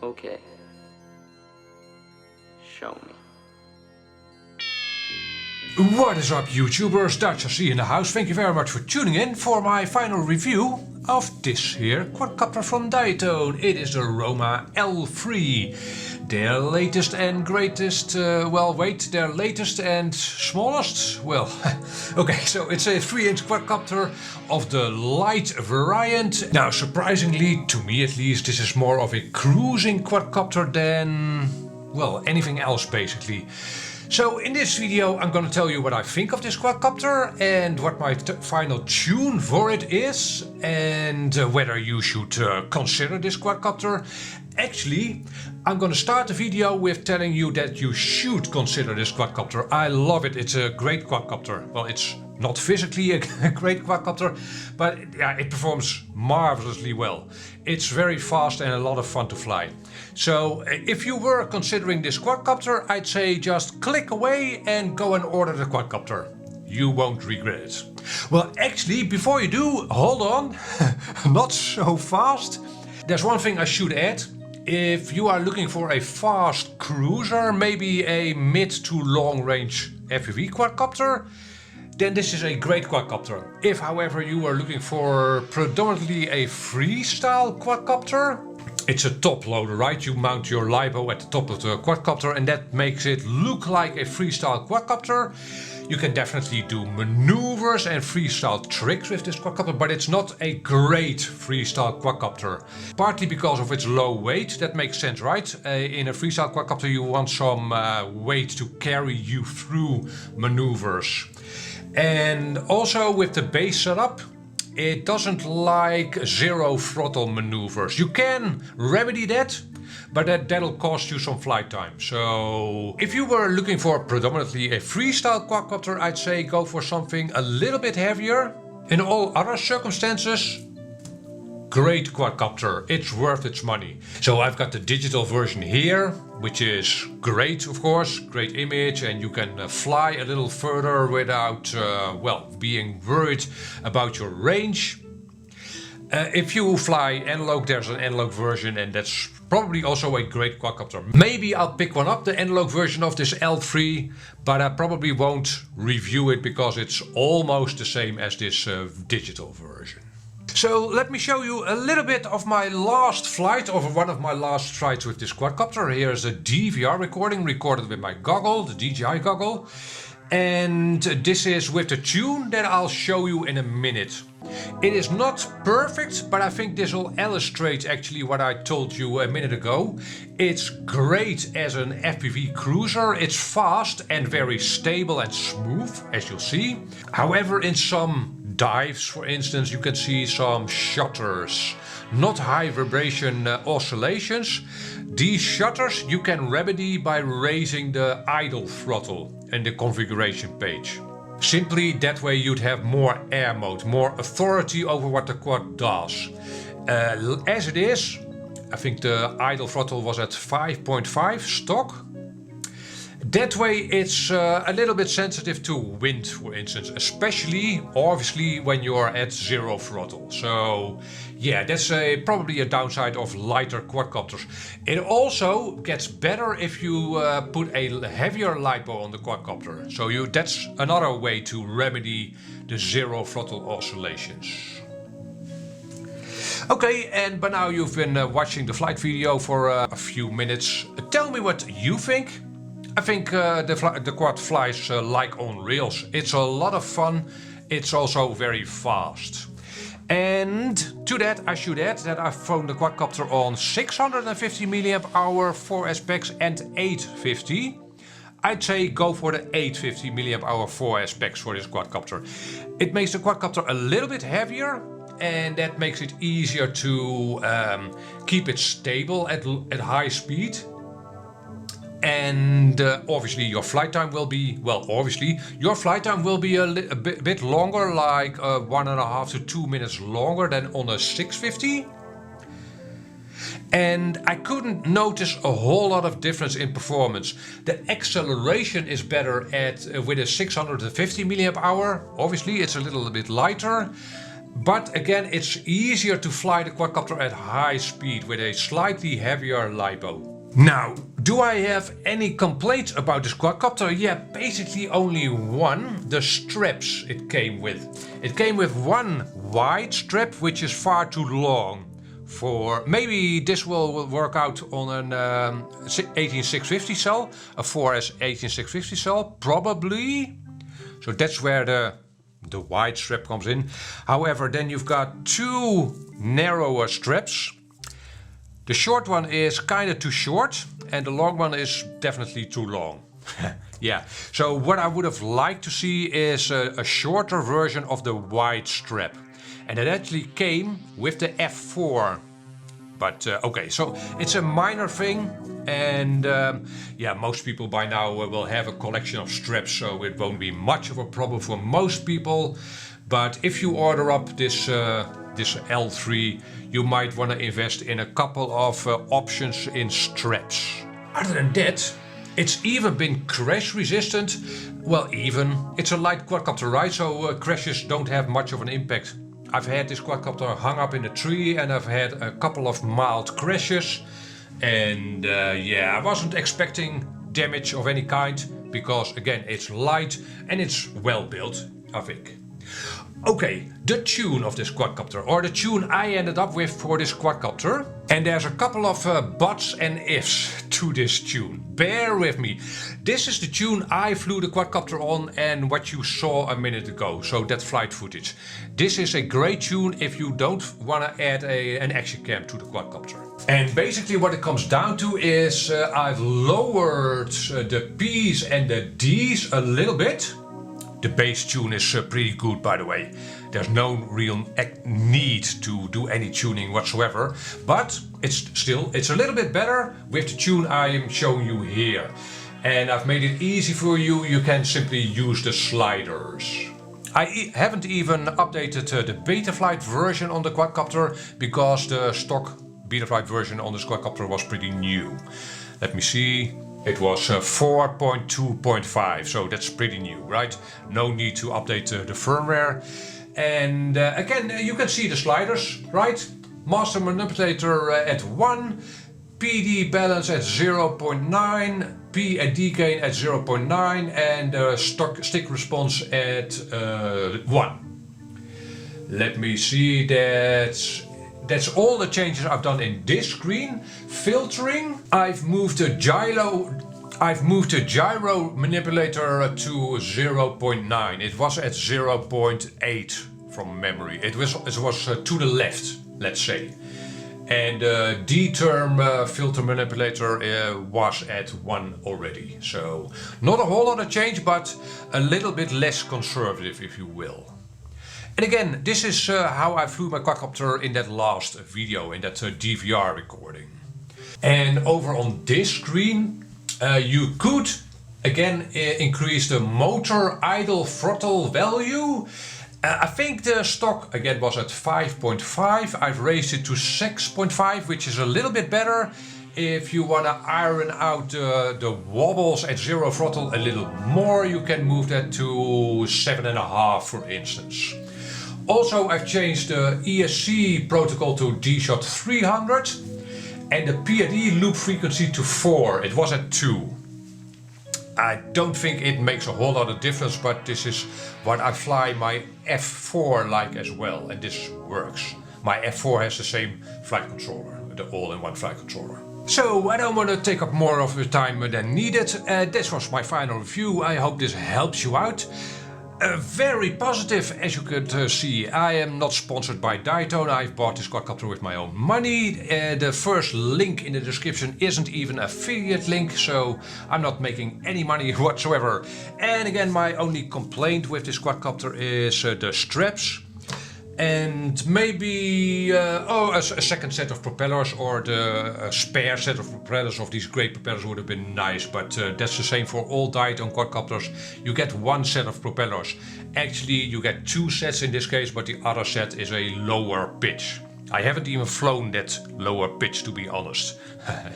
Okay. Show me. What is up, YouTubers? DJI in the house. Thank you very much for tuning in for my final review of this here quadcopter from Diatone. It is the Roma L3. Their latest and greatest, their latest and smallest, okay, so it's a 3-inch quadcopter of the light variant. Now, surprisingly, to me at least, this is more of a cruising quadcopter than, well, anything else basically. So in this video I'm going to tell you what I think of this quadcopter and what my final tune for it is, and whether you should consider this quadcopter. Actually, I'm going to start the video with telling you that you should consider this quadcopter. I love it. It's a great quadcopter. Well, it's not physically a great quadcopter, but yeah, it performs marvelously well. It's very fast and a lot of fun to fly. So if you were considering this quadcopter, I'd say just click away and go and order the quadcopter. You won't regret it. Well, actually, before you do, hold on, not so fast. There's one thing I should add. If you are looking for a fast cruiser, maybe a mid to long range FPV quadcopter, then this is a great quadcopter. If, however, you are looking for predominantly a freestyle quadcopter, it's a top loader, right? You mount your Lipo at the top of the quadcopter and that makes it look like a freestyle quadcopter. You can definitely do maneuvers and freestyle tricks with this quadcopter, but it's not a great freestyle quadcopter. Partly because of its low weight, that makes sense, right? In a freestyle quadcopter you want some weight to carry you through maneuvers. And also with the base setup, it doesn't like zero throttle maneuvers. You can remedy that, but that'll cost you some flight time. So if you were looking for predominantly a freestyle quadcopter, I'd say go for something a little bit heavier. In all other circumstances, great quadcopter. It's worth its money. So I've got the digital version here, which is great, of course, great image, and you can fly a little further without, being worried about your range. If you fly analog, there's an analog version, and that's probably also a great quadcopter. Maybe I'll pick one up, the analog version of this L3, but I probably won't review it because it's almost the same as this digital version. So let me show you a little bit of my last flight, or one of my last flights with this quadcopter. Here's a DVR recording, recorded with my goggle, the DJI goggle. And this is with the tune that I'll show you in a minute. It is not perfect, but I think this will illustrate actually what I told you a minute ago. It's great as an FPV cruiser. It's fast and very stable and smooth, as you'll see. However, in some dives, for instance, you can see some shutters, not high vibration oscillations. These shutters you can remedy by raising the idle throttle in the configuration page. Simply that way you'd have more air mode, more authority over what the quad does. As it is, I think the idle throttle was at 5.5 stock. That way it's a little bit sensitive to wind, for instance, especially obviously when you're at zero throttle. So yeah, that's probably a downside of lighter quadcopters. It also gets better if you put a heavier Lipo on the quadcopter. So that's another way to remedy the zero throttle oscillations. Okay, and by now you've been watching the flight video for a few minutes. Tell me what you think. I think the quad flies like on rails. It's a lot of fun. It's also very fast. And to that I should add that I've flown the quadcopter on 650 mAh 4S specs and 850. I'd say go for the 850 mAh 4S specs for this quadcopter. It makes the quadcopter a little bit heavier, and that makes it easier to keep it stable at high speed. And obviously your flight time will be, a bit longer, like 1.5 to 2 minutes longer than on a 650. And I couldn't notice a whole lot of difference in performance. The acceleration is better with a 650 mAh. Obviously it's a little bit lighter, But again, it's easier to fly the quadcopter at high speed with a slightly heavier Lipo. Now, do I have any complaints about this quadcopter? Yeah, basically only one, the straps it came with. It came with one wide strap, which is far too long. Maybe this will work out on an 18650 cell, a 4S 18650 cell, probably. So that's where the wide strap comes in. However, then you've got two narrower straps. The short one is kind of too short and the long one is definitely too long. Yeah, so what I would have liked to see is a shorter version of the wide strap. And it actually came with the F4. But okay, so it's a minor thing. And yeah, most people by now will have a collection of straps, so it won't be much of a problem for most people. But if you order up this L3, you might want to invest in a couple of options in straps. Other than that, it's even been crash resistant. Well, it's a light quadcopter, right? So crashes don't have much of an impact. I've had this quadcopter hung up in a tree and I've had a couple of mild crashes. And yeah, I wasn't expecting damage of any kind because again, it's light and it's well built, I think. Okay, the tune of this quadcopter, or the tune I ended up with for this quadcopter. And there's a couple of buts and ifs to this tune. Bear with me. This is the tune I flew the quadcopter on and what you saw a minute ago. So that flight footage. This is a great tune if you don't want to add an action cam to the quadcopter. And basically what it comes down to is I've lowered the P's and the D's a little bit. The bass tune is pretty good, by the way. There's no real need to do any tuning whatsoever, but it's a little bit better with the tune I am showing you here. And I've made it easy for you. You can simply use the sliders. I haven't even updated the Betaflight version on the quadcopter because the stock Betaflight version on this quadcopter was pretty new. Let me see. It was 4.2.5, so that's pretty new, right? No need to update the firmware. And again, you can see the sliders, right? Master manipulator at 1, PD balance at 0.9, P and D gain at 0.9, and stock stick response at 1. Let me see, that's all the changes I've done in this screen. Filtering, I've moved the gyro manipulator to 0.9. It was at 0.8 from memory. It was to the left, let's say. And the D-term filter manipulator was at 1 already. So not a whole lot of change, but a little bit less conservative, if you will. And again, this is how I flew my quadcopter in that last video, in that DVR recording. And over on this screen, you could again increase the motor idle throttle value. I think the stock again was at 5.5. I've raised it to 6.5, which is a little bit better. If you want to iron out the wobbles at 0 throttle a little more, you can move that to 7.5, for instance. Also, I've changed the ESC protocol to DShot 300 and the PID loop frequency to 4. It was at 2. I don't think it makes a whole lot of difference, but this is what I fly my F4 like as well, and this works. My F4 has the same flight controller, the all-in-one flight controller. So I don't want to take up more of your time than needed. This was my final review. I hope this helps you out. Very positive, as you could see. I am not sponsored by Diatone. I've bought this quadcopter with my own money. The first link in the description isn't even an affiliate link, so I'm not making any money whatsoever. And again, my only complaint with this quadcopter is the straps. And maybe a second set of propellers, or the spare set of propellers of these great propellers would have been nice, but that's the same for all Diatone quadcopters. You get one set of propellers. Actually, you get two sets in this case, but the other set is a lower pitch. I haven't even flown that lower pitch, to be honest.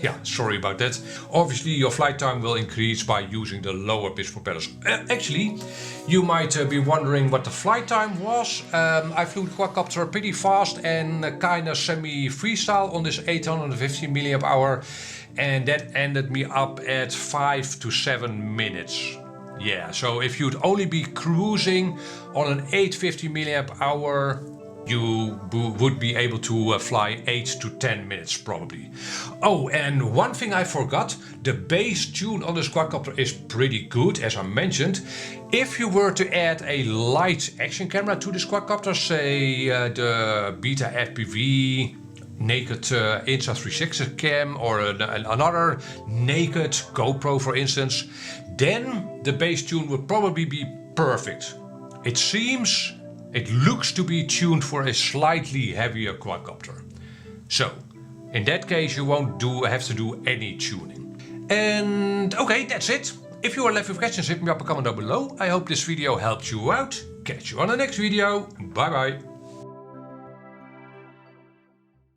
Yeah, sorry about that. Obviously your flight time will increase by using the lower pitch propellers. Actually, you might be wondering what the flight time was. I flew the quadcopter pretty fast and kinda semi-freestyle on this 850 mAh, and that ended me up at 5 to 7 minutes. Yeah, so if you'd only be cruising on an 850 mAh, you would be able to fly 8 to 10 minutes probably. Oh, and one thing I forgot, the bass tune on this quadcopter is pretty good, as I mentioned. If you were to add a light action camera to this quadcopter, say the Beta FPV naked Insta360 cam or another naked GoPro for instance, then the bass tune would probably be perfect. It looks to be tuned for a slightly heavier quadcopter. So, in that case you won't have to do any tuning. And okay, that's it. If you are left with questions, hit me up a comment down below. I hope this video helped you out. Catch you on the next video. Bye bye.